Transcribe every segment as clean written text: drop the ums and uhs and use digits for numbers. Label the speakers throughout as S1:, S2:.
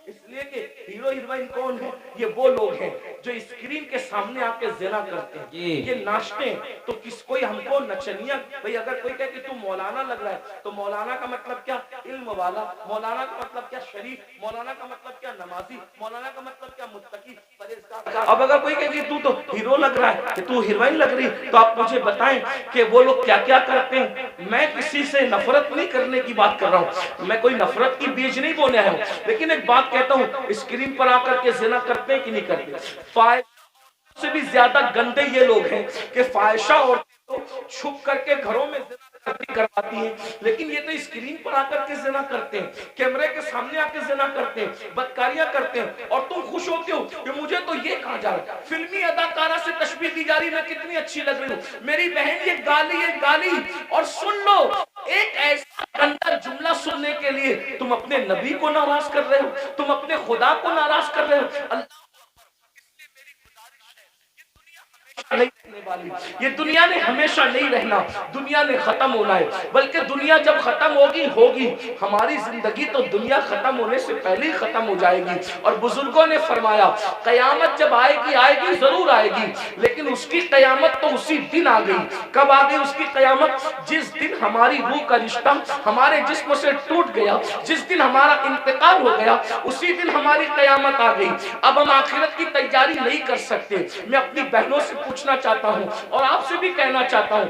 S1: اس لیے کہ hero heroine کون ہے؟ یہ وہ لوگ ہیں جو اسکرین کے سامنے آ کے زنا کرتے ہیں، یہ ناچتے ہیں۔ تو کس کوئی ہم کو نچنیا، بھئی اگر کوئی کہے کہ تو مولانا لگ رہا ہے، تو مولانا کا مطلب کیا؟ علم والا۔ مولانا کا مطلب کیا؟ شریف۔ مولانا کا مطلب کیا؟ نمازی۔ مولانا کا مطلب کیا؟ متقی، پرہیزگار۔ اب اگر کوئی کہے کہ تو ہیرو لگ رہا ہے، کہ تو ہیروئن لگ رہی، تو آپ مجھے بتائیں کہ وہ لوگ کیا کیا کرتے ہیں۔ میں کسی سے نفرت نہیں کرنے کی بات کر رہا ہوں، میں کوئی نفرت کی بیج نہیں بولنے آیا ہوں، لیکن ایک بات کہتا ہوں، اسکرین پر آ کر کے زنا کرتے ہیں کہ نہیں کرتے؟ فائشہ سے بھی زیادہ گندے یہ لوگ ہیں کہ فائشہ عورتیں تو چھپ کر کے گھروں میں زنا کرواتی ہیں، لیکن یہ تو اسکرین پر آ کر کے زنا کرتے ہیں، کیمرے کے سامنے آ کے زنا کرتے ہیں، بدکاریاں کرتے ہیں، اور تم خوش ہوتے ہو کہ مجھے تو یہ کہا جا رہا ہے، فلمی اداکارہ سے تشبیہ دی جا رہی، میں کتنی اچھی لگ رہی ہوں، میری بہن یہ گالی۔ اور سن لو، ایک ایسا گندا جملہ سننے کے لیے تم اپنے نبی کو ناراض کر رہے ہو، تم اپنے خدا کو ناراض کر رہے ہو۔ اللہ نہیں رہنے والی، یہ دنیا نے ہمیشہ نہیں رہنا، دنیا نے ختم ہونا ہے، بلکہ دنیا جب ختم ہوگی ہماری زندگی تو دنیا ختم ہونے سے پہلے ہی ختم ہو جائے گی۔ اور بزرگوں نے فرمایا قیامت جب آئے گی ضرور آئے گی، لیکن اس کی قیامت تو اسی دن آ گئی۔ کب آ گئی اس کی قیامت؟ جس دن ہماری روح کا رشتہ ہمارے جسم سے ٹوٹ گیا، جس دن ہمارا انتقال ہو گیا، اسی دن ہماری قیامت آ گئی۔ اب ہم آخرت کی تیاری نہیں کر سکتے۔ میں اپنی بہنوں سے پوچھنا چاہتا ہوں اور آپ سے بھی کہنا چاہتا ہوں،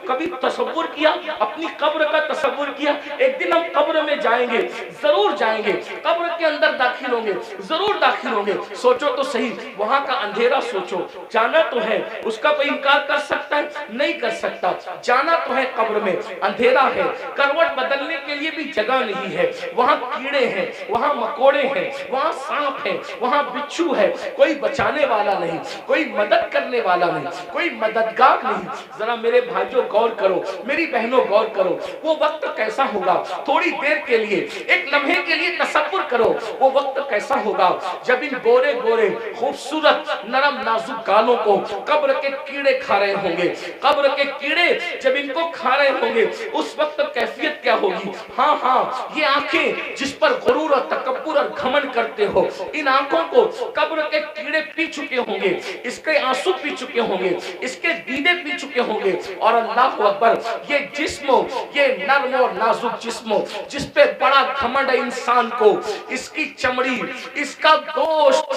S1: کبھی تصور کیا، اپنی قبر کا تصور کیا؟ ایک دن ہم قبر میں جائیں گے، ضرور جائیں گے، قبر کے اندر داخل ہوں گے، ضرور داخل ہوں گے۔ سوچو تو صحیح، وہاں کا اندھیرا سوچو، جانا تو ہے، اس کا کوئی انکار کر سکتا ہے؟ نہیں کر سکتا۔ جانا تو ہے قبر میں، اندھیرا ہے، کروٹ بدلنے کے لیے بھی جگہ نہیں ہے، وہاں کیڑے ہیں، وہاں مکوڑے ہیں، وہاں سانپ ہے، وہاں بچھو ہے، کوئی بچانے والا نہیں، کوئی مدد کرنے والا نہیں، کوئی مددگار نہیں۔ ذرا میرے بھائیوں غور کرو، میری بہنوں غور کرو، وہ وقت کیسا ہوگا؟ تھوڑی دیر کے لیے، ایک لمحے کے لیے تصور کرو، وہ وقت کیسا ہوگا جب ان گورے گورے خوبصورت نرم نازک گالوں کو قبر کے کیڑے کھا رہے ہوں گے۔ قبر کے کیڑے جب ان کو کھا رہے ہوں گے، اس وقت کیفیت کیا ہوگی؟ ہاں، یہ آنکھیں جس پر غرور اور تکبر اور گھمنڈ کرتے ہو، ان آنکھوں کو قبر کے کیڑے پی چکے ہوں گے، اس کے آنسو پی چکے ہوں گے، اس کے دیدے پی چکے ہوں گے۔ اور اللہ اکبر، یہ جسم، یہ نرم اور نازک جسم جس پہ بڑا گھمنڈ ہے انسان کو، اس کی چمڑی، اس کا گوشت،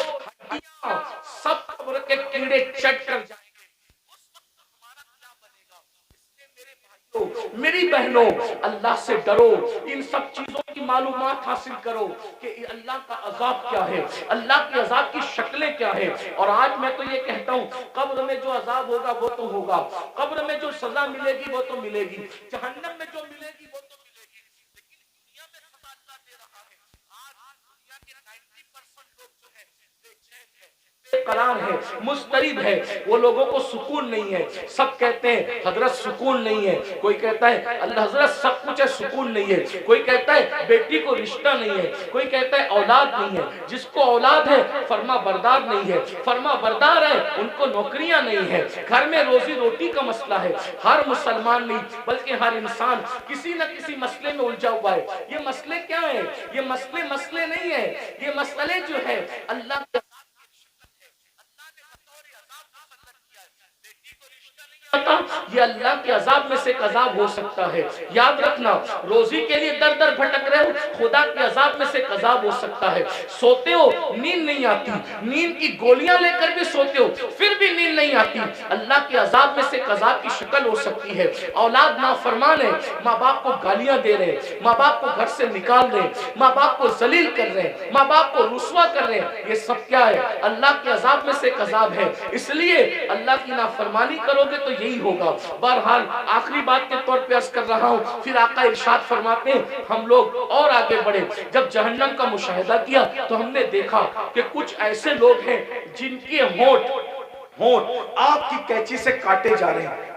S1: ہڈیاں، سب قبر کے کیڑے چٹ کر جائیں گے۔ اس وقت ہمارا کیا بنے گا؟ اس لیے میرے بھائیوں، میری بہنوں، اللہ سے ڈرو، ان سب چیزوں کی معلومات حاصل کرو کہ اللہ کا عذاب کیا ہے، اللہ کے عذاب کی شکلیں کیا ہیں۔ اور آج میں تو یہ کہتا ہوں، قبر میں جو عذاب ہوگا وہ تو ہوگا، قبر میں جو سزا ملے گی وہ تو ملے گی، جہنم میں جو ملے گی وہ تو ملے گی، لیکن دنیا میں سزا اللہ دے رہا ہے۔ آج دنیا کے 90% لوگ جو ہے بے چین ہے، بے قرار ہے، مضطرب ہے، وہ لوگوں کو سکون نہیں ہے۔ سب کہتے ہیں حضرت سکون نہیں ہے، کوئی کہتا ہے اللہ حضرت سب کچھ ہے سکون نہیں ہے، کوئی کہتا ہے بیٹی کو رشتہ نہیں ہے، کوئی کہتا ہے اولاد نہیں ہے۔ جس کو اولاد ہے فرما بردار نہیں ہے، فرما بردار ہے ان کو نوکریاں نہیں ہے، گھر میں روزی روٹی کا مسئلہ ہے۔ ہر مسلمان نہیں بلکہ ہر انسان کسی نہ کسی مسئلے میں الجھا ہوا ہے۔ یہ مسئلے کیا ہیں؟ یہ مسئلے نہیں ہیں، یہ مسئلے جو ہے اللہ کے یہ اللہ کے عذاب میں سے ایک عذاب ہو سکتا ہے۔ یاد رکھنا، روزی کے لیے در در بھٹک رہے ہو، خدا کے عذاب میں سے ایک عذاب ہو سکتا ہے۔ سوتے ہو نیند نہیں آتی، نیند کی گولیاں لے کر بھی سوتے ہو پھر بھی نیند نہیں آتی، اللہ کے عذاب میں سے ایک عذاب کی شکل ہو سکتی ہے۔ اولاد نافرمان ہے، ماں باپ کو گالیاں دے رہے ہیں، ماں باپ کو گھر سے نکال رہے ہیں، ماں باپ کو ذلیل کر رہے ہیں، ماں باپ کو رسوا کر رہے ہیں، یہ سب کیا ہے؟ اللہ کے عذاب میں سے ایک عذاب ہے۔ اس لیے اللہ کی نافرمانی کرو گے تو یہی ہوگا۔ بہرحال آخری بات کے طور پہ عرض کر رہا ہوں، پھر آقا ارشاد فرماتے ہیں ہم لوگ اور آگے بڑھے، جب جہنم کا مشاہدہ کیا تو ہم نے دیکھا کہ کچھ ایسے لوگ ہیں جن کے ہونٹ آگ کی کینچی سے کاٹے جا رہے ہیں۔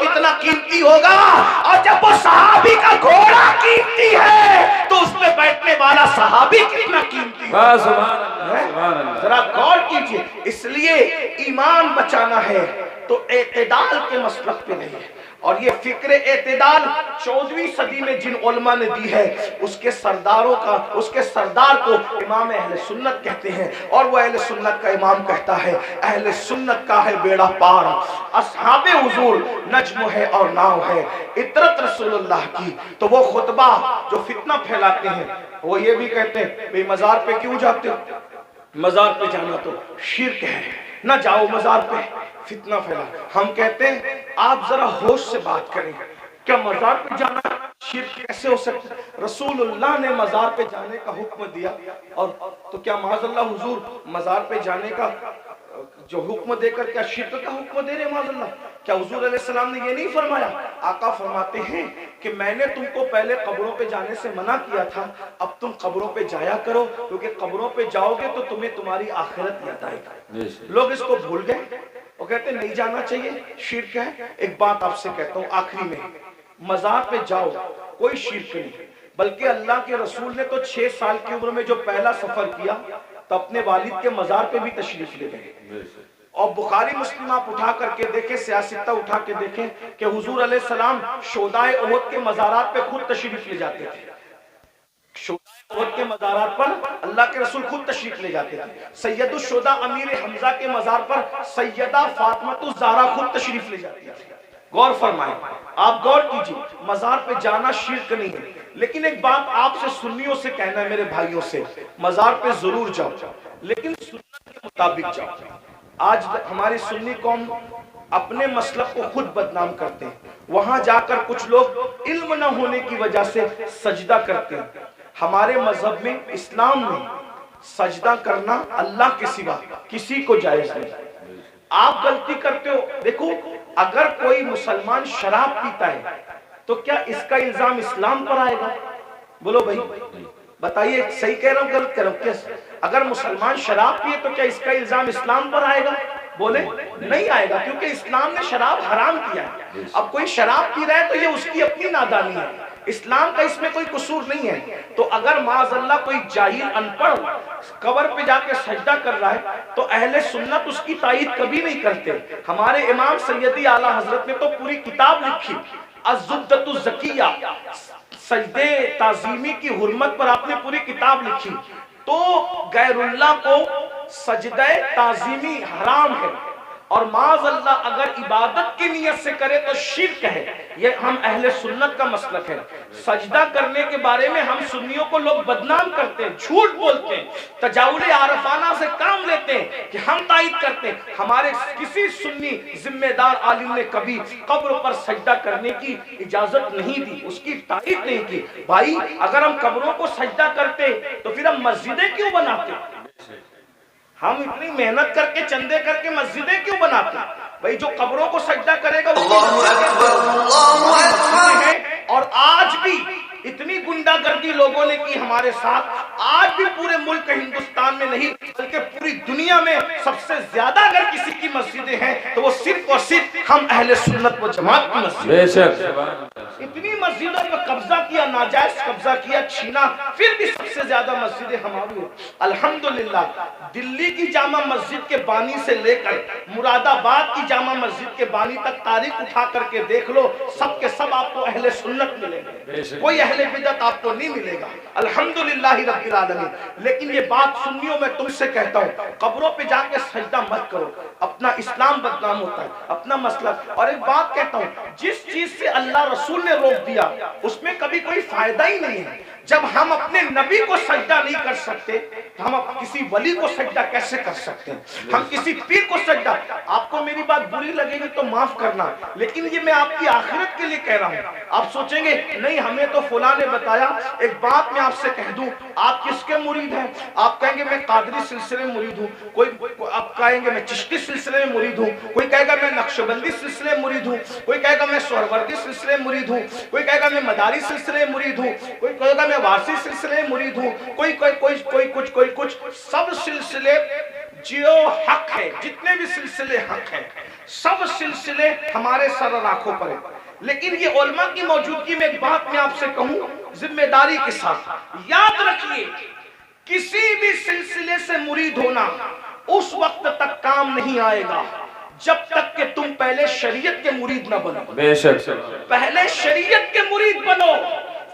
S1: کتنا قیمتی ہوگا، اور جب وہ صحابی کا گھوڑا قیمتی ہے تو اس پہ بیٹھنے والا صحابی کتنا قیمتی
S2: واہ سبحان اللہ سبحان اللہ.
S1: ذرا غور کیجئے. اس لیے ایمان بچانا ہے تو اعتدال کے مسلک پہ نہیں ہے. اور یہ فکر اعتدال 14ویں صدی میں جن علماء نے دی ہے اس کے سردار کو امام اہل سنت کہتے ہیں، اور وہ اہل سنت کا امام کہتا ہے اہل سنت کا ہے بیڑا پار، اصحاب حضور نجم ہے اور ناؤ ہے، اطرت رسول اللہ کی. تو وہ خطبہ جو فتنہ پھیلاتے ہیں وہ یہ بھی کہتے ہیں بھئی مزار پہ کیوں جاتے ہو، مزار پہ جانا تو شرک ہے، نہ جاؤ مزار پہ، فتنہ پھیلا. ہم کہتے ہیں آپ ذرا ہوش سے بات کریں، کیا مزار پہ جانا شرک کیسے ہو سکتا ہے؟ رسول اللہ نے مزار پہ جانے کا حکم دیا، اور تو کیا معاذ اللہ حضور مزار پہ جانے کا جو حکم دے کر کیا شرک کا حکم دے رہے معاذ اللہ؟ کیا حضور علیہ السلام نے یہ نہیں فرمایا؟ آقا فرماتے ہیں کہ میں نے تم کو پہلے قبروں پہ جانے سے منع کیا تھا، اب تم قبروں پہ جایا کرو، کیونکہ قبروں پہ جاؤ گے تو تمہیں تمہاری آخرت یاد آئے گی. لوگ اس کو بھول گئے، وہ کہتے ہیں نہیں جانا چاہیے شرک ہے. ایک بات آپ سے کہتا ہوں آخری میں، مزار پہ جاؤ کوئی شرک نہیں، بلکہ اللہ کے رسول نے تو 6 سال کی عمر میں جو پہلا سفر کیا تو اپنے والد کے مزار پہ بھی تشریف لے گئے. اور بخاری مسلم آپ اٹھا کر کے دیکھیں، سیاستہ اٹھا کے دیکھیں کہ حضور علیہ السلام شہدائے احد کے مزارات پہ خود تشریف لے جاتے تھے. شہدائے احد کے مزارات پر اللہ کے رسول خود تشریف لے جاتے تھے. سید الشہداء امیر حمزہ کے مزار پر سیدہ فاطمہ الزہرا خود تشریف لے جاتی تھی. غور فرمائیں، آپ غور کیجئے، مزار پہ جانا شرک نہیں ہے. لیکن ایک بات آپ سے سنیوں سے کہنا ہے، میرے بھائیوں سے، مزار پہ ضرور جاؤ لیکن سنت کے مطابق جاؤ. آج ہماری سنی قوم اپنے مسلک کو خود بدنام کرتے ہیں. وہاں جا کر کچھ لوگ علم نہ ہونے کی وجہ سے سجدہ کرتے ہیں. ہمارے مذہب میں، اسلام میں سجدہ کرنا اللہ کے سوا کسی کو جائز نہیں. آپ غلطی کرتے ہو. دیکھو، اگر کوئی مسلمان شراب پیتا ہے تو کیا اس کا الزام اسلام پر آئے گا؟ بولو بھائی، بتائیے صحیح کہہ رہا ہوں غلط کہہ رہا ہوں؟ کیسے اگر مسلمان شراب پیے تو کیا اس کا الزام اسلام پر آئے گا؟ بولے نہیں آئے گا، کیونکہ اسلام نے شراب حرام کیا ہے. اب کوئی شراب پی رہا ہے تو یہ اس کی اپنی نادانی ہے، اسلام کا اس میں کوئی قصور نہیں ہے. تو اگر معاذ اللہ کوئی جاہل ان پڑھ قبر پہ جا کے سجدہ کر رہا ہے تو اہل سنت اس کی تائید کبھی نہیں کرتے. ہمارے امام سیدی اعلیٰ حضرت نے تو پوری کتاب لکھی، الزبدۃ الزکیہ، سجدے تعظیمی کی حرمت پر آپ نے پوری کتاب لکھی. تو غیر اللہ کو سجدہ تعظیمی حرام ہے، اور معاذ اللہ اگر عبادت کی نیت سے کرے تو شرک ہے. یہ ہم اہل سنت کا مسلک ہے. سجدہ کرنے کے بارے میں ہم سنیوں کو لوگ بدنام کرتے ہیں، جھوٹ بولتے ہیں، تجاوز عارفانہ سے کام لیتے ہیں کہ ہم تائید کرتے ہیں. ہمارے کسی سنی ذمہ دار عالم نے کبھی قبر پر سجدہ کرنے کی اجازت نہیں دی، اس کی تائید نہیں کی. بھائی اگر ہم قبروں کو سجدہ کرتے تو پھر ہم مسجدیں کیوں بناتے؟ ہم اتنی محنت کر کے چندے کر کے مسجدیں کیوں بناتے؟ بھائی جو قبروں کو سجدہ کرے گا ہیں. اور آج بھی اتنی گنڈا گردی لوگوں نے کی ہمارے ساتھ، آج بھی پورے ملک ہندوستان میں نہیں بلکہ پوری دنیا میں سب سے زیادہ اگر کسی کی مسجدیں ہیں تو وہ صرف اور صرف ہم اہل سنت و جماعت کی مسجد.
S2: بے شک
S1: اتنی مسجدوں پر قبضہ کیا، ناجائز قبضہ کیا، چھینا، پھر بھی سب سے زیادہ مسجدیں ہماری ہیں. الحمدللہ دلی کی جامع مسجد کے بانی سے لے کر مراد آباد کی جامع مسجد کے بانی تک تاریخ اٹھا کر کے دیکھ لو، سب کے سب آپ کو اہل سنت ملیں گے، کوئی اہل بدعت آپ کو نہیں ملے گا. الحمدللہ رب العالمین. لیکن یہ بات سنیوں میں تم سے کہتا ہوں، قبروں پہ جا کے سجدہ مت کرو، اپنا اسلام بدنام ہوتا ہے، اپنا مسلک. اور ایک بات کہتا ہوں، جس چیز سے اللہ رسول نے روک دیا اس میں کبھی کوئی فائدہ ہی نہیں ہے. جب ہم اپنے نبی کو سجدہ نہیں کر سکتے تو ہم کسی ولی کو سجدہ کیسے کر سکتے ہیں؟ ہم کسی پیر کو سجدہ. آپ کو میری بات بری لگے گی تو معاف کرنا، لیکن یہ میں آپ کی آخرت کے لیے کہہ رہا ہوں. آپ سوچیں گے نہیں ہمیں تو فلاں نے بتایا. ایک بات میں آپ سے کہہ دوں، آپ کس کے مرید ہیں؟ آپ کہیں گے میں قادری سلسلے میں مرید ہوں، کوئی آپ کہیں گے میں چشتی سلسلے میں مرید ہوں، کوئی کہے گا میں نقشبندی سلسلے میں مرید ہوں، کوئی کہے گا میں سہروردی سلسلے میں مرید ہوں، کوئی کہے گا میں مداری سلسلے میں مرید ہوں، کوئی کہے گا میں وارسی سلسلے میں مرید ہوں، کوئی کچھ. سب سلسلے جو حق ہے، جتنے بھی سلسلے حق ہیں، سب سلسلے ہمارے سر اور آنکھوں پر ہیں. لیکن یہ علماء کی موجودگی میں ایک بات میں آپ سے کہوں ذمہ داری کے ساتھ، یاد رکھیے کسی بھی سلسلے سے مرید ہونا اس وقت تک کام نہیں آئے گا جب تک کہ تم پہلے شریعت کے مرید نہ بنو.
S2: بے شک.
S1: پہلے شریعت کے مرید بنو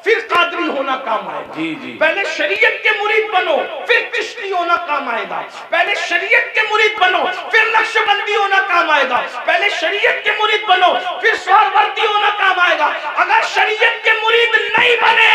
S1: پھر قادری ہونا کام آئے گا.
S2: جی جی.
S1: پہلے شریعت کے مرید بنو پھر چشتی ہونا کام آئے گا. پہلے شریعت کے مرید بنو پھر نقشبندی ہونا کام آئے گا. پہلے شریعت کے مرید بنو پھر سہروردی ہونا کام آئے گا. اگر شریعت کے مرید نہیں بنے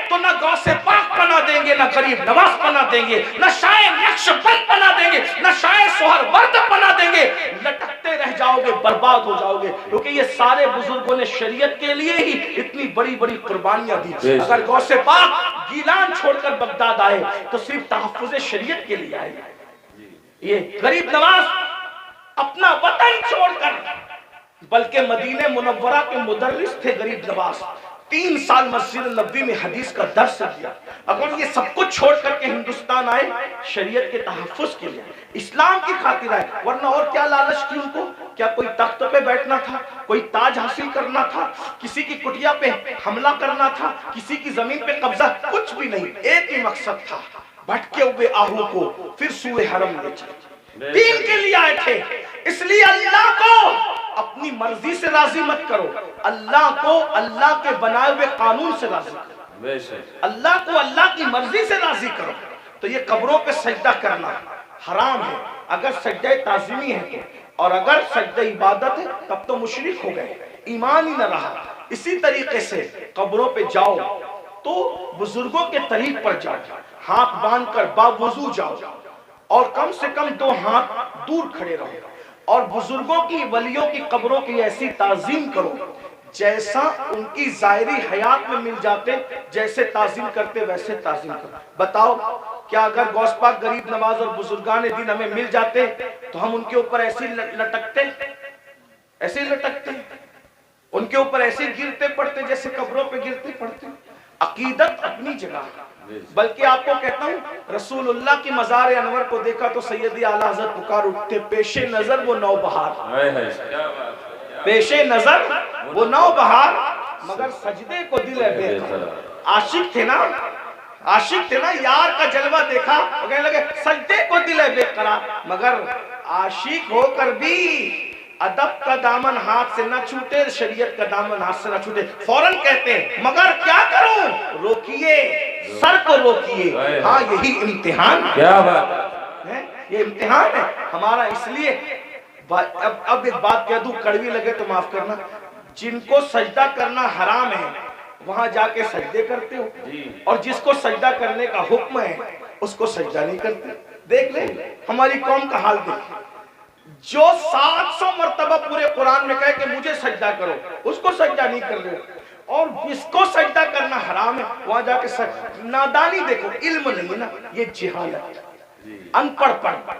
S1: تو نہ غوث پاک بنا دیں گے، نہ غریب نواز بنا دیں گے، نہ شاعر نقشبند بنا دیں گے، نہ شاعر سہرورد بنا دیں گے. لٹکتے رہ جاؤ گے، برباد ہو جاؤ گے. کیونکہ یہ سارے بزرگوں نے شریعت کے لیے ہی اتنی بڑی بڑی قربانیاں دی. اگر غوث پاک گیلان چھوڑ کر بغداد آئے تو صرف تحفظ شریعت کے لیے آئے. یہ غریب نواز اپنا وطن چھوڑ کر، بلکہ مدینہ منورہ کے مدرس تھے غریب نواز، 3 سال مسجد نبوی میں حدیث کا درس دیا. اگر یہ سب کچھ چھوڑ کر کے ہندوستان آئے شریعت کے تحفظ کے لیے، اسلام کی خاطر آئے، ورنہ اور کیا لالچ تھی ان کو؟ کیا کوئی تخت پہ بیٹھنا تھا، کوئی تاج حاصل کرنا تھا، کسی کی کٹیا پہ حملہ کرنا تھا، کسی کی زمین پہ قبضہ؟ کچھ بھی نہیں. ایک ہی مقصد تھا، بھٹکے ہوئے آہو کو پھر سوئے حرم لے چلے. دین کے لیے آئے تھے. اس لیے اللہ کو اپنی مرضی سے راضی مت کرو، اللہ کو اللہ کے بنائے ہوئے قانون سے راضی کرو. اللہ کو اللہ کی مرضی سے راضی کرو. تو یہ قبروں پہ سجدہ کرنا حرام ہے اگر سجدہ تعظیمی ہے تو، اور اگر سجدہ عبادت ہے تب تو مشرک ہو گئے، ایمان ہی نہ رہا. اسی طریقے سے قبروں پہ جاؤ تو بزرگوں کے طریق پر جاؤ، ہاتھ باندھ کر باوضو جاؤ، اور کم سے کم 2 ہاتھ دور کھڑے رہو، اور بزرگوں کی ولیوں کی قبروں کی ایسی تعظیم کرو جیسا ان کی ظاہری حیات میں مل جاتے، جیسے تعظیم کرتے ویسے تعظیم کرو. بتاؤ کیا اگر غوث پاک غریب نواز اور بزرگان دین ہمیں مل جاتے تو ہم ان کے اوپر ایسے لٹکتے، ایسے لٹکتے، ان کے اوپر ایسے گرتے پڑتے جیسے قبروں پہ گرتے پڑتے؟ عقیدت اپنی جگہ. بلکہ آپ کو کہتا ہوں رسول اللہ کی مزار انور کو دیکھا تو سیدی اعلیٰ حضرت پکار اٹھتے، پیش نظر وہ نو بہار، پیش نظر وہ نو بہار، مگر سجدے کو دل ہے بے قرار. عاشق تھے نا، عاشق تھے نا، یار کا جلوہ دیکھا وہ کہنے لگے سجدے کو دل ہے بے قرار. مگر عاشق ہو کر بھی ادب کا دامن ہاتھ سے نہ چھوٹے، شریعت کا دامن ہاتھ سے نہ چھوٹے. فوراً کہتے ہیں مگر کیا کروں؟ روکیے، سر کو روکیے. ہاں یہی امتحان
S2: کیا بات
S1: ہے، یہ امتحان ہے ہمارا. اس لیے اب ایک بات کہہ دوں، کڑوی لگے تو معاف کرنا، جن کو سجدہ کرنا حرام ہے وہاں جا کے سجدے کرتے ہو، اور جس کو سجدہ کرنے کا حکم ہے اس کو سجدہ نہیں کرتے. دیکھ لیں ہماری قوم کا حال دیکھیں، جو 700 مرتبہ پورے قرآن میں کہے کہ مجھے سجدہ کرو اس کو سجدہ نہیں کر رہے، اور جس کو سجدہ کرنا حرام ہے وہاں جا کے سجدہ. نادانی دیکھو، علم نہیں نا، یہ جہالت، ان پڑھ پڑھ.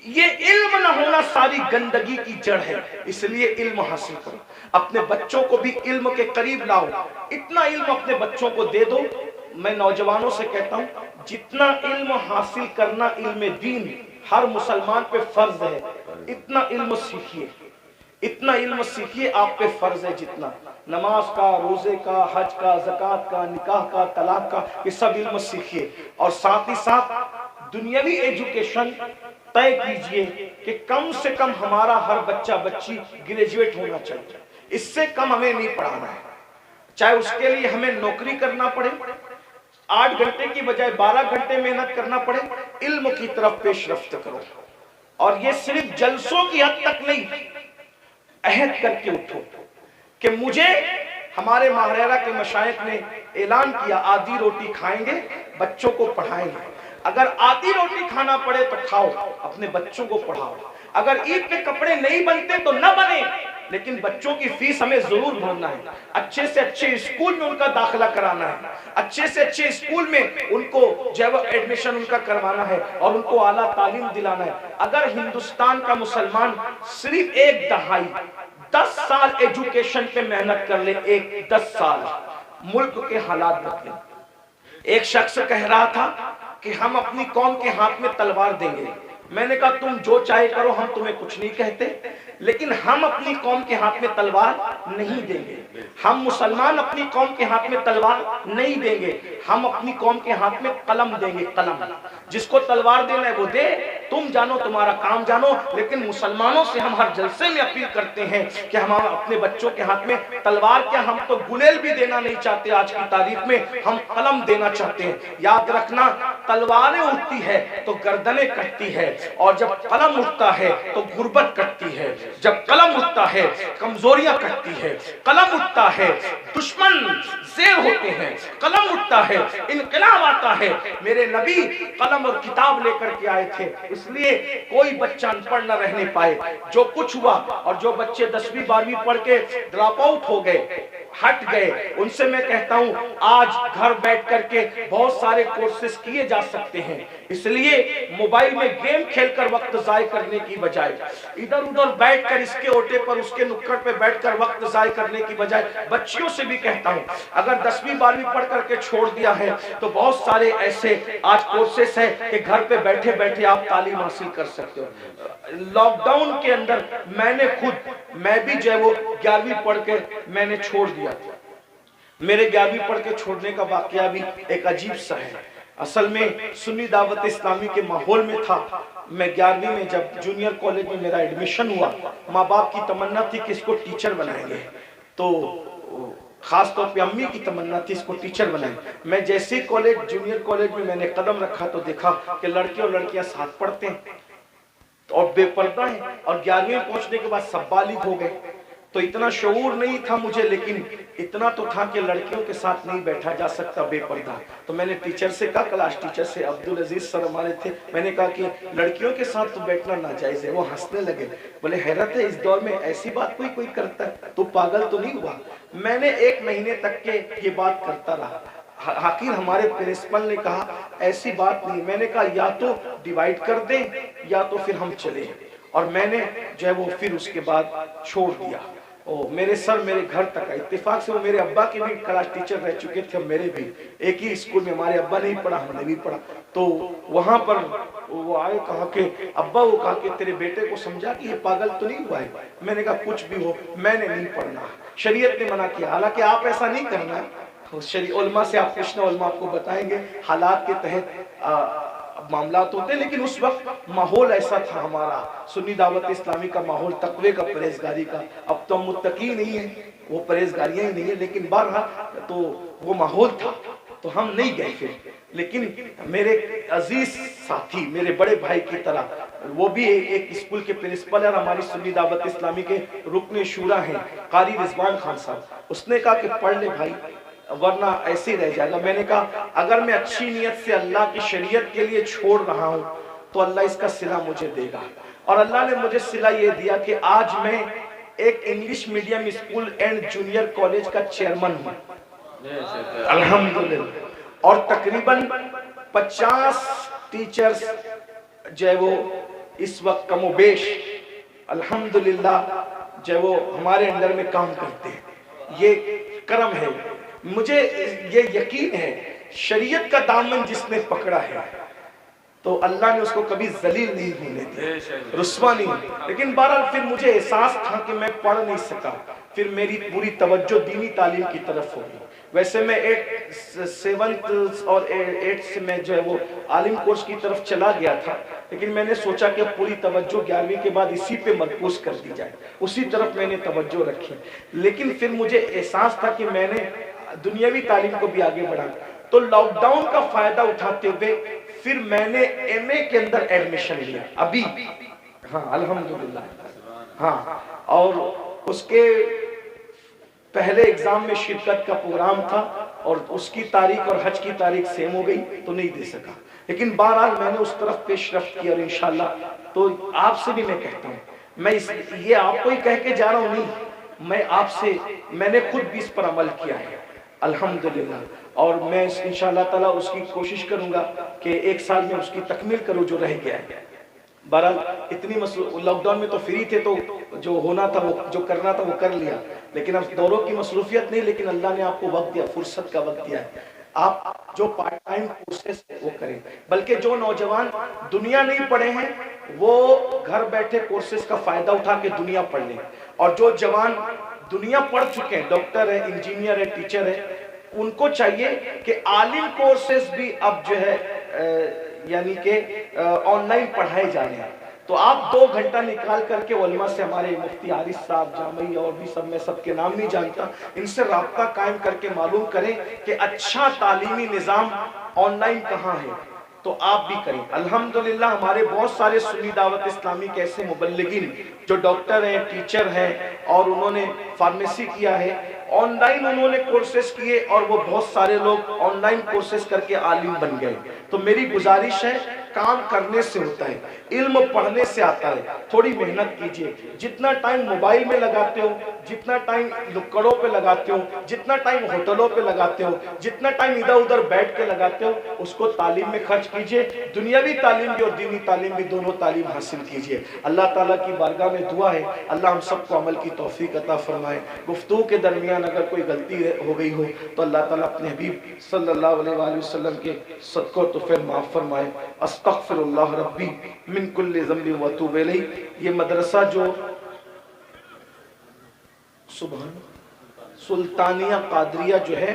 S1: یہ علم نہ ہونا ساری گندگی کی جڑ ہے. اس لیے علم حاصل کرو، اپنے بچوں کو بھی علم کے قریب لاؤ. اتنا علم اپنے بچوں کو دے دو. میں نوجوانوں سے کہتا ہوں جتنا علم حاصل کرنا علم دین ہر مسلمان پہ فرض ہے، اتنا علم سیکھیے، اتنا علم سیکھیے، آپ پہ فرض ہے جتنا. نماز کا، روزے کا، حج کا، زکوٰۃ کا، نکاح کا، طلاق کا، یہ سب علم سیکھیے. اور ساتھ ہی ساتھ دنیاوی ایجوکیشن طے کیجئے کہ کم سے کم ہمارا ہر بچہ بچی گریجویٹ ہونا چاہیے. اس سے کم ہمیں نہیں پڑھانا ہے، چاہے اس کے لیے ہمیں نوکری کرنا پڑے، 8 گھنٹے کی بجائے 12 گھنٹے محنت کرنا پڑے. علم کی طرف پیش رفت کرو. اور یہ صرف جلسوں کی حد تک نہیں، عہد کر کے اٹھو کہ مجھے، ہمارے ماہرہ کے مشائخ نے اعلان کیا آدھی روٹی کھائیں گے، بچوں کو پڑھائیں گے. اگر آدھی روٹی کھانا پڑے تو کھاؤ، اپنے بچوں کو پڑھاؤ. اگر عید کے کپڑے نہیں بنتے تو نہ بنے، لیکن بچوں کی فیس ہمیں ضرور بھرنا ہے. اچھے سے اچھے اسکول میں ان کا داخلہ کرانا ہے، اچھے سے اچھے اسکول میں ان کو جو ہے ایڈمیشن ان کا کروانا ہے، اور ان کو اعلیٰ تعلیم دلانا ہے. اگر ہندوستان کا مسلمان صرف 1 دہائی 10 سال ایجوکیشن پہ محنت کر لے، 10 سال ملک کے حالات بدلیں. ایک شخص کہہ رہا تھا کہ ہم اپنی قوم کے ہاتھ میں تلوار دیں گے، میں نے کہا تم جو چاہے کرو، ہم تمہیں کچھ نہیں کہتے، لیکن ہم اپنی قوم کے ہاتھ میں تلوار نہیں دیں گے۔ ہم مسلمان اپنی قوم کے ہاتھ میں تلوار نہیں دیں گے، ہم اپنی قوم کے ہاتھ میں قلم دیں گے، قلم۔ جس کو تلوار دینا ہے وہ دے، تم جانو، تمہارا کام جانو، لیکن مسلمانوں سے ہم ہر جلسے میں اپیل کرتے ہیں کہ ہم اپنے بچوں کے ہاتھ میں تلوار کیا، ہم تو گلیل بھی دینا نہیں چاہتے آج کی تاریخ میں، ہم قلم دینا چاہتے ہیں۔ یاد رکھنا، تلواریں اٹھتی ہے تو گردنیں کٹتی ہے، اور جب قلم اٹھتا ہے تو غربت کٹتی ہے، جب قلم اٹھتا ہے کمزوریاں کٹتی ہے، قلم اٹھتا ہے دشمن زیر ہوتے ہیں، قلم اٹھتا ہے انقلاب آتا ہے۔ میرے نبی قلم اور کتاب لے کر کے آئے تھے، اس لیے کوئی بچہ ان پڑھ نہ رہنے پائے۔ جو کچھ ہوا، اور جو بچے 10ویں 12ویں پڑھ کے ڈراپ آؤٹ ہو گئے، ہٹ گئے، ان سے میں کہتا ہوں آج گھر بیٹھ کر کے بہت سارے کورسز کیے جا سکتے ہیں۔ اس لیے موبائل میں گیم کھیل کر وقت ضائع کرنے کی بجائے، ادھر ادھر بیٹھ کر اس کے اوٹے پر اس کے نکڑ پہ بیٹھ کر وقت ضائع کرنے کی بجائے، بچیوں سے بھی کہتا ہوں اگر 10ویں 12ویں پڑھ کر کے چھوڑ دیا ہے تو بہت سارے ایسے آج کورسز ہیں کہ گھر پہ بیٹھے بیٹھے آپ تعلیم حاصل کر سکتے ہو۔ لاک ڈاؤن کے اندر میں بھی جو ہے وہ 11ویں پڑھ کے میں نے چھوڑ دیا تھا۔ میرے 11ویں پڑھ کے چھوڑنے کا واقعہ بھی ایک عجیب سا ہے۔ اصل میں سنی دعوت اسلامی کے ماحول میں تھا۔ میں 11ویں میں جب جونیئر کالج میں میرا ایڈمیشن ہوا، ماں باپ کی تمنا تھی کہ اس کو ٹیچر بنائیں گے، تو خاص طور پہ امی کی تمنا تھی اس کو ٹیچر بنائیں۔ میں جیسے جونیئر کالج میں نے قدم رکھا تو دیکھا کہ لڑکے اور لڑکیاں ساتھ پڑھتے ہیں اور بے پردہ ہیں، اور 11ویں پہنچنے کے بعد سب بالغ ہو گئے۔ تو اتنا شعور نہیں تھا مجھے، لیکن اتنا تو تھا کہ لڑکیوں کے ساتھ نہیں بیٹھا جا سکتا بے پردہ۔ تو میں نے ٹیچر سے کہا، کلاس ٹیچر سے، عبدالعزیز سر ہمارے تھے، میں نے کہا کہ لڑکیوں کے ساتھ تو بیٹھنا ناجائز ہے۔ وہ ہنسنے لگے، بولے حیرت ہے اس دور میں ایسی بات کوئی کرتا ہے، تو پاگل تو نہیں ہوا؟ میں نے 1 مہینے تک کے یہ بات کرتا رہا۔ آخر ہمارے پرنسپل نے کہا ایسی بات نہیں۔ میں نے کہا یا تو ڈیوائیڈ کر دیں یا تو پھر ہم چلیں، اور میں نے جو ہے وہ پھر اس کے بعد چھوڑ دیا۔ میرے سر میرے گھر تک آئے، اتفاق سے وہ میرے ابا کے بھی کلاس ٹیچر رہ چکے تھے، اور میرے بھی ایک ہی اسکول میں، ہمارے ابا نے بھی پڑھا ہم نے بھی پڑھا۔ تو وہاں پر وہ آئے، کہا کہ ابا، وہ کہا کہ تیرے بیٹے کو سمجھا کہ یہ پاگل تو نہیں ہوا ہے؟ میں نے کہا کچھ بھی ہو میں نے نہیں پڑھنا، شریعت نے منع کیا، حالانکہ آپ ایسا نہیں کرنا ہے۔ علماء سے آپ پوچھنا، علماء آپ کو بتائیں گے حالات کے تحت معاملات ہوتے ہیں، لیکن اس وقت ماحول ایسا تھا ہمارا سنی دعوت اسلامی کا ماحول، تقوی کا، پرہیزگاری کا۔ اب تو ہم متقی نہیں ہیں، وہ پرہیزگاریاں ہی نہیں ہیں، لیکن بہرحال تو وہ ماحول تھا تو ہم نہیں گئے پھر۔ لیکن میرے عزیز ساتھی، میرے بڑے بھائی کی طرح، وہ بھی ایک اسکول کے پرنسپل اور ہماری سنی دعوت اسلامی کے رکن شورا ہیں، قاری رضوان خان صاحب، اس نے کہا کہ پڑھ لے بھائی ورنہ ایسے ہی رہ جائے گا۔ میں نے کہا اگر میں اچھی نیت سے اللہ کی شریعت کے لیے چھوڑ رہا ہوں تو اللہ اس کا صلہ مجھے دے گا، اور اللہ نے مجھے صلہ یہ دیا کہ آج میں ایک English medium school and junior college کا چیئرمن ہوں الحمدللہ، اور تقریباً 50 ٹیچرز جو ہے وہ اس وقت کم و بیش الحمدللہ جو ہے وہ ہمارے انڈر میں کام کرتے ہیں۔ یہ کرم ہے، مجھے یہ یقین ہے شریعت کا دامن جس نے پکڑا ہے تو اللہ نے اس کو کبھی ذلیل نہیں ہونے دیا، رسوا نہیں۔ لیکن بہرحال پھر مجھے احساس تھا کہ میں پڑھ نہیں سکا، پھر میری پوری توجہ دینی تعلیم کی طرف ہوگی۔ ویسے میں 7th اور 8th سے میں جو ہے وہ عالم کورس کی طرف چلا گیا تھا، لیکن میں نے سوچا کہ پوری توجہ 11ویں کے بعد اسی پہ مرکوز کر دی جائے، اسی طرف میں نے توجہ رکھی۔ لیکن پھر مجھے احساس تھا کہ میں نے دنیاوی تعلیم کو بھی آگے بڑھا، تو لاک ڈاؤن کا فائدہ اٹھاتے ہوئے پھر میں نے ایم اے کے اندر ایڈمیشن لیا ابھی، ہاں الحمدللہ، ہاں، اور اس کے پہلے ایگزام میں شرکت کا پروگرام تھا اور اس کی تاریخ اور حج کی تاریخ سیم ہو گئی تو نہیں دے سکا، لیکن بہرحال میں نے اس طرف پیش رفت کی، اور انشاءاللہ تو آپ سے بھی میں کہتا ہوں، میں یہ آپ کو ہی کہہ کے جا رہا ہوں نہیں، میں آپ سے، میں نے خود بھی اس پر عمل کیا ہے الحمدللہ، اور میں انشاءاللہ تعالیٰ اس کی کوشش کروں گا کہ 1 سال میں اس کی تکمیل کروں جو رہ گیا ہے۔ بہرحال اتنی لاک ڈاؤن میں تو فری تھے تو جو ہونا تھا وہ جو کرنا تھا وہ کر لیا، لیکن اب دوروں کی مصروفیت نہیں، لیکن اللہ نے آپ کو وقت دیا، فرصت کا وقت دیا ہے۔ آپ جو پارٹ ٹائم کورسز وہ کریں، بلکہ جو نوجوان دنیا نہیں پڑھے ہیں وہ گھر بیٹھے کورسز کا فائدہ اٹھا کے دنیا پڑھ لیں، اور جو جوان دنیا پڑھ چکے ہیں، ڈاکٹر ہے، انجینئر ہے، ٹیچر ہے، ان کو چاہیے کہ عالم کورسز بھی اب جو ہے یعنی کہ آن لائن پڑھائے جا رہے ہیں۔ تو آپ 2 گھنٹہ نکال کر کے علماء سے، ہمارے مفتی حارث صاحب جامعی اور بھی سب، میں سب کے نام نہیں جانتا، ان سے رابطہ قائم کر کے معلوم کریں کہ اچھا تعلیمی نظام آن لائن کہاں ہے، تو آپ بھی کریں۔ الحمدللہ ہمارے بہت سارے سنی دعوت اسلامی کے ایسے مبلغین جو ڈاکٹر ہیں، ٹیچر ہیں، اور انہوں نے فارمیسی کیا ہے، آن لائن انہوں نے کورسز کیے، اور وہ بہت سارے لوگ آن لائن کورسز کر کے عالم بن گئے۔ تو میری گزارش ہے، کام کرنے سے ہوتا ہے، علم پڑھنے سے آتا ہے، تھوڑی محنت کیجئے۔ جتنا ٹائم موبائل میں لگاتے ہو، جتنا ٹائم نکڑوں پہ لگاتے ہو، جتنا ٹائم ہوٹلوں پہ لگاتے ہو، جتنا ٹائم ادھر ادھر بیٹھ کے لگاتے ہو، اس کو تعلیم میں خرچ کیجئے۔ دنیاوی تعلیم بھی اور دینی تعلیم بھی، دونوں تعلیم حاصل کیجئے۔ اللہ تعالیٰ کی بارگاہ میں دعا ہے، اللہ ہم سب کو عمل کی توفیق عطا فرمائے۔ گفتگو کے درمیان اگر کوئی غلطی ہو گئی ہو تو اللہ تعالیٰ اپنے حبیب صلی اللہ علیہ وآلہ وسلم کے صدقہ و طفیل معاف فرمائے۔ استغفر اللہ ربی من کل ذنب و اتوب الیہ۔ یہ مدرسہ جو سبحان سلطانیہ قادریہ جو ہے،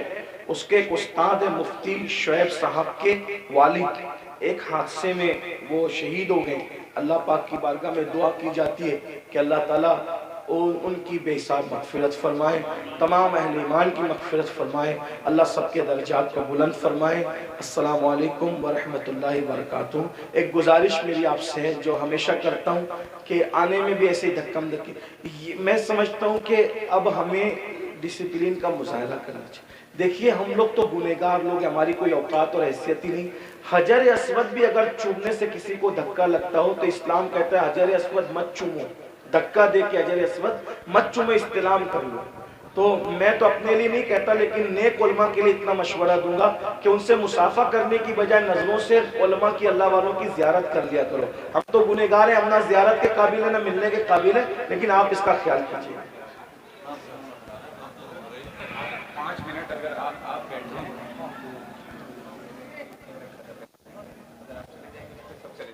S1: اس کے ایک استاد ہے مفتی شعیب صاحب کے والد، ایک حادثے میں وہ شہید ہو گئے۔ اللہ پاک کی بارگاہ میں دعا کی جاتی ہے کہ اللہ تعالیٰ ان کی بے حساب مغفرت فرمائے، تمام اہل ایمان کی مغفرت فرمائے، اللہ سب کے درجات کو بلند فرمائے۔ السلام علیکم ورحمۃ اللہ وبرکاتہ۔ ایک گزارش میری آپ سے ہے جو ہمیشہ کرتا ہوں کہ آنے میں بھی ایسے دھکم دھکی، میں سمجھتا ہوں کہ اب ہمیں ڈسپلین کا مظاہرہ کرنا چاہیے۔ دیکھیے ہم لوگ تو گنہگار لوگ ہیں، ہماری کوئی اوقات اور حیثیت ہی نہیں۔ حجر اسود بھی اگر چومنے سے کسی کو دھکا لگتا ہو تو اسلام کہتا ہے حجر اسود مت چومو، دھکا دے کے حجر اسود مت چومو، استلام کر لو۔ تو میں تو اپنے لیے نہیں کہتا، لیکن نیک علماء کے لیے اتنا مشورہ دوں گا کہ ان سے مصافحہ کرنے کی بجائے نظروں سے علماء کی، اللہ والوں کی زیارت کر لیا کرو۔ ہم تو گنہگار ہیں، ہم نہ زیارت کے قابل ہیں نہ ملنے کے قابل ہیں، لیکن آپ اس کا خیال کیجیے۔
S2: 5 منٹ اگر آپ بیٹھ جائیں۔